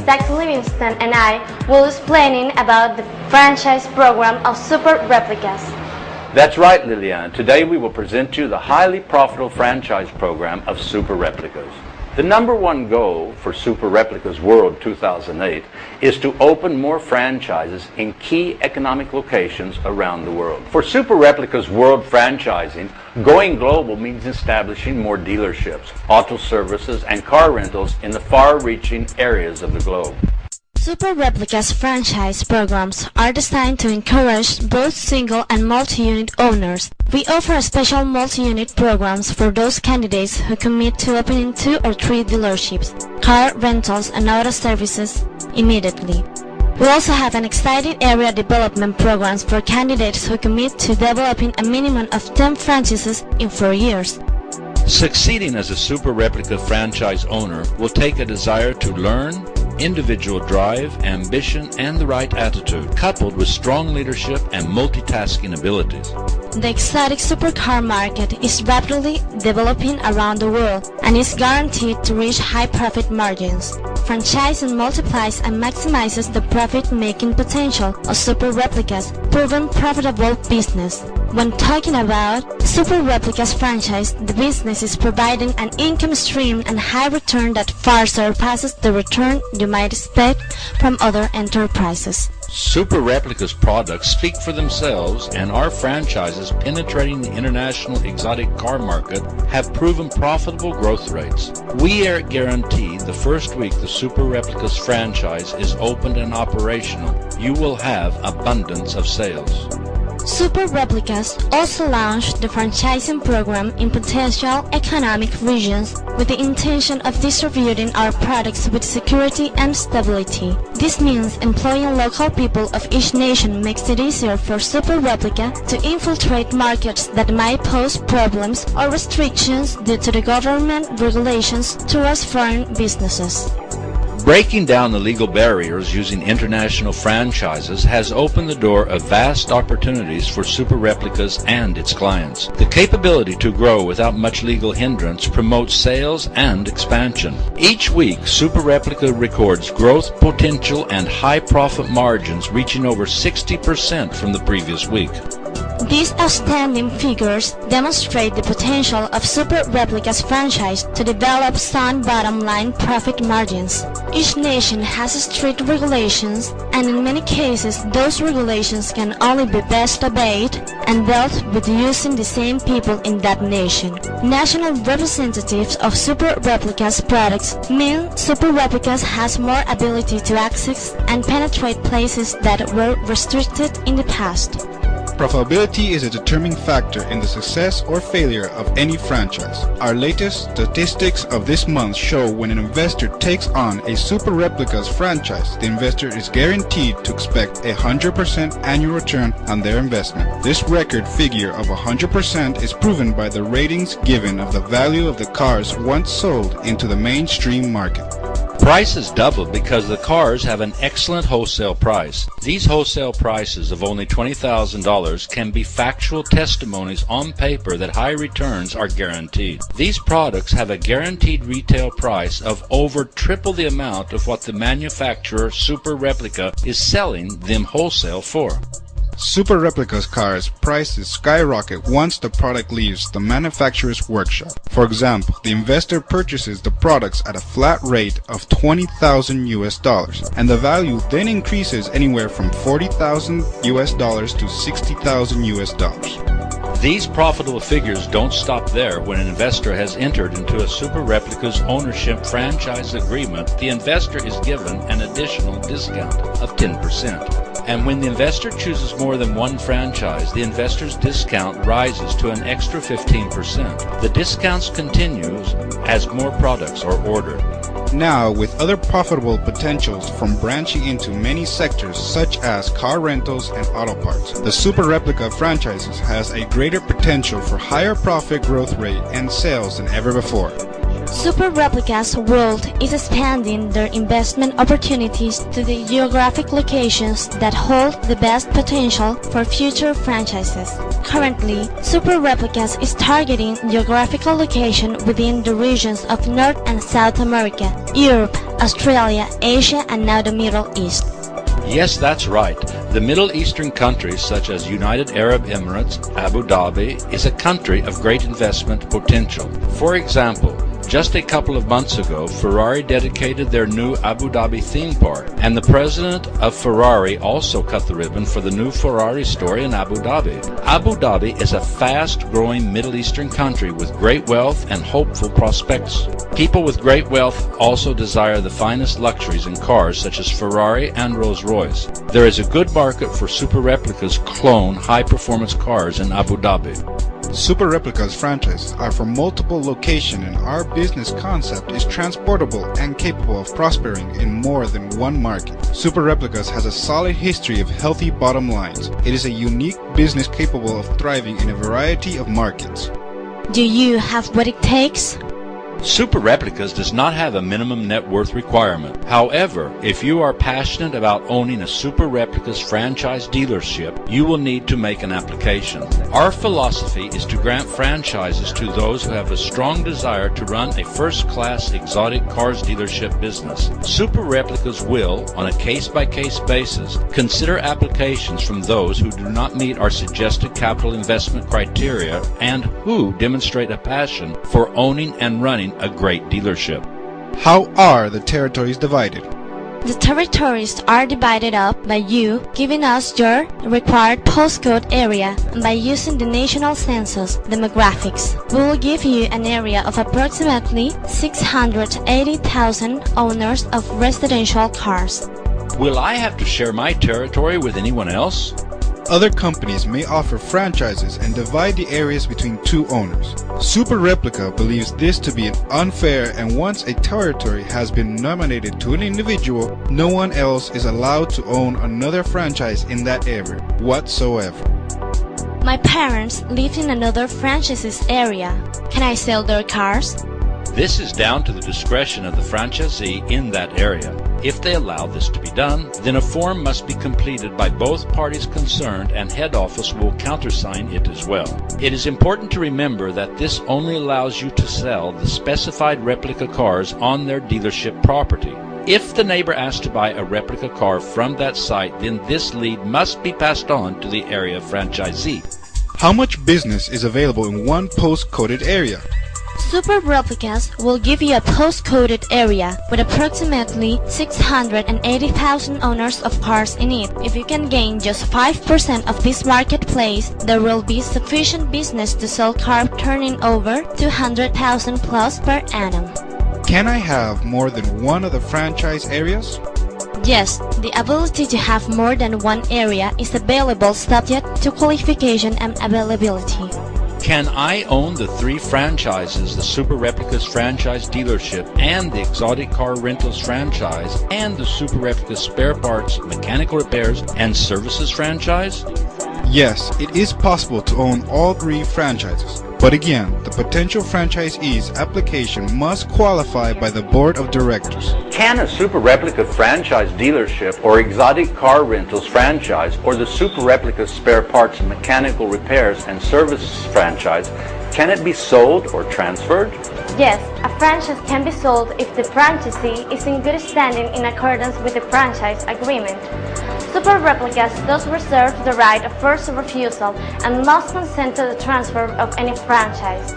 Zach Livingston and I will be explaining about the franchise program of Super Replicas. That's right, Liliana. Today we will present you the highly profitable franchise program of Super Replicas. The number one goal for Super Replicas World 2008 is to open more franchises in key economic locations around the world. For Super Replicas World franchising, going global means establishing more dealerships, auto services, and car rentals in the far-reaching areas of the globe. Super Replicas franchise programs are designed to encourage both single and multi-unit owners. We offer special multi-unit programs for those candidates who commit to opening 2 or 3 dealerships, car rentals, and auto services immediately. We also have an exciting area development programs for candidates who commit to developing a minimum of 10 franchises in 4 years. Succeeding as a Super Replica franchise owner will take a desire to learn, individual drive, ambition, and the right attitude, coupled with strong leadership and multitasking abilities. The exotic supercar market is rapidly developing around the world and is guaranteed to reach high profit margins. Franchising multiplies and maximizes the profit-making potential of Super Replicas' proven profitable business. When talking about Super Replicas franchise, the business is providing an income stream and high return that far surpasses the return you might expect from other enterprises. Super Replica's products speak for themselves, and our franchises penetrating the international exotic car market have proven profitable growth rates. We guarantee the first week the Super Replica's franchise is opened and operational, you will have abundance of sales. Super Replicas also launched the franchising program in potential economic regions with the intention of distributing our products with security and stability. This means employing local people of each nation makes it easier for Super Replica to infiltrate markets that might pose problems or restrictions due to the government regulations towards foreign businesses. Breaking down the legal barriers using international franchises has opened the door of vast opportunities for Super Replicas and its clients. The capability to grow without much legal hindrance promotes sales and expansion. Each week, Super Replica records growth potential and high profit margins reaching over 60% from the previous week. These outstanding figures demonstrate the potential of Super Replica's franchise to develop sound bottom-line profit margins. Each nation has strict regulations, and in many cases those regulations can only be best obeyed and dealt with using the same people in that nation. National representatives of Super Replica's products mean Super Replicas has more ability to access and penetrate places that were restricted in the past. Profitability is a determining factor in the success or failure of any franchise. Our latest statistics of this month show when an investor takes on a Super Replicas franchise, the investor is guaranteed to expect a 100% annual return on their investment. This record figure of 100% is proven by the ratings given of the value of the cars once sold into the mainstream market. Prices doubled because the cars have an excellent wholesale price. These wholesale prices of only $20,000 can be factual testimonies on paper that high returns are guaranteed. These products have a guaranteed retail price of over triple the amount of what the manufacturer Super Replica is selling them wholesale for. Super Replicas cars' prices skyrocket once the product leaves the manufacturer's workshop. For example, the investor purchases the products at a flat rate of $20,000 and the value then increases anywhere from $40,000 to $60,000. These profitable figures don't stop there. When an investor has entered into a Super Replica's ownership franchise agreement, the investor is given an additional discount of 10%. And when the investor chooses more than one franchise, the investor's discount rises to an extra 15%. The discounts continues as more products are ordered. Now, with other profitable potentials from branching into many sectors such as car rentals and auto parts, the Super Replica franchises has a greater potential for higher profit growth rate and sales than ever before. Super Replica's world is expanding their investment opportunities to the geographic locations that hold the best potential for future franchises. Currently, Super Replicas is targeting geographical location within the regions of North and South America, Europe, Australia, Asia, and now the Middle East. Yes, that's right. The Middle Eastern countries such as United Arab Emirates, Abu Dhabi, is a country of great investment potential. For example, just a couple of months ago, Ferrari dedicated their new Abu Dhabi theme park, and the president of Ferrari also cut the ribbon for the new Ferrari store in Abu Dhabi. Abu Dhabi is a fast-growing Middle Eastern country with great wealth and hopeful prospects. People with great wealth also desire the finest luxuries in cars such as Ferrari and Rolls-Royce. There is a good market for Super Replica's clone high-performance cars in Abu Dhabi. Super Replicas franchises are from multiple locations, and our business concept is transportable and capable of prospering in more than one market. Super Replicas has a solid history of healthy bottom lines. It is a unique business capable of thriving in a variety of markets. Do you have what it takes? Super Replicas does not have a minimum net worth requirement. However, if you are passionate about owning a Super Replicas franchise dealership, you will need to make an application. Our philosophy is to grant franchises to those who have a strong desire to run a first-class exotic cars dealership business. Super Replicas will, on a case-by-case basis, consider applications from those who do not meet our suggested capital investment criteria and who demonstrate a passion for owning and running a great dealership. How are the territories divided? The territories are divided up by you giving us your required postcode area and by using the national census demographics. We will give you an area of approximately 680,000 owners of residential cars. Will I have to share my territory with anyone else? Other companies may offer franchises and divide the areas between two owners. Super Replica believes this to be unfair, and once a territory has been nominated to an individual, no one else is allowed to own another franchise in that area whatsoever. My parents live in another franchise's area. Can I sell their cars? This is down to the discretion of the franchisee in that area. If they allow this to be done, then a form must be completed by both parties concerned, and head office will countersign it as well. It is important to remember that this only allows you to sell the specified replica cars on their dealership property. If the neighbor asks to buy a replica car from that site, then this lead must be passed on to the area franchisee. How much business is available in one post-coded area? Super Replicas will give you a post-coded area with approximately 680,000 owners of cars in it. If you can gain just 5% of this marketplace, there will be sufficient business to sell cars turning over 200,000 plus per annum. Can I have more than one of the franchise areas? Yes, the ability to have more than one area is available subject to qualification and availability. Can I own the 3 franchises, the Super Replicas franchise dealership and the exotic car rentals franchise and the Super Replicas spare parts, mechanical repairs, and services franchise? Yes, it is possible to own all 3 franchises. But again, the potential franchisee's application must qualify by the board of directors. Can a Super Replica franchise dealership or exotic car rentals franchise or the Super Replica spare parts, mechanical repairs, and services franchise, can it be sold or transferred? Yes, a franchise can be sold if the franchisee is in good standing in accordance with the franchise agreement. Super Replicas does reserve the right of first refusal and must consent to the transfer of any franchise.